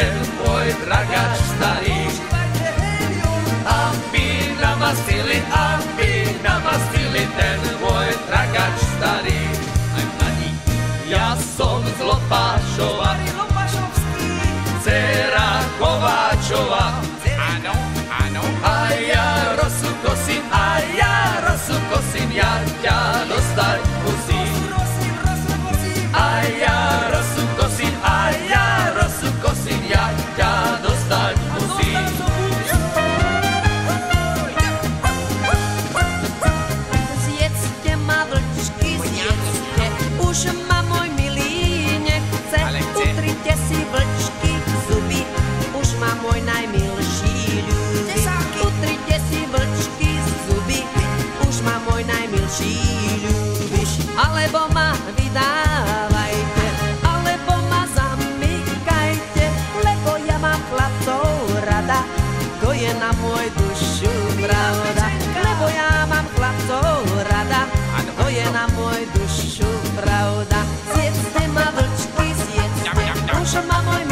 ten môj dragač starý. Aby namastili ten môj dragač starý. Aj mladí, ja som z Lopášova, dcera Kováčova. Áno, áno. A ja rosu kosím, ja ťa dostať musím. A ja rosu kosím, ja ťa dostať musím. Zjedzte ma, vlčky, zjedzte, už ma môj milý nechce. Utrite si, vlčky, zuby, už ma môj najmilší ľúbi. Utrite si, vlčky, zuby, už ma môj najmilší ľúbi. Alebo ma vydávajte, alebo ma zamykajte, lebo ja mám chlapcov rada, to je na môj dušu pravda. Lebo ja mám chlapcov rada, to je na môj dušu pravda. Zjedzte ma, vlčky, zjedzte, už ma môj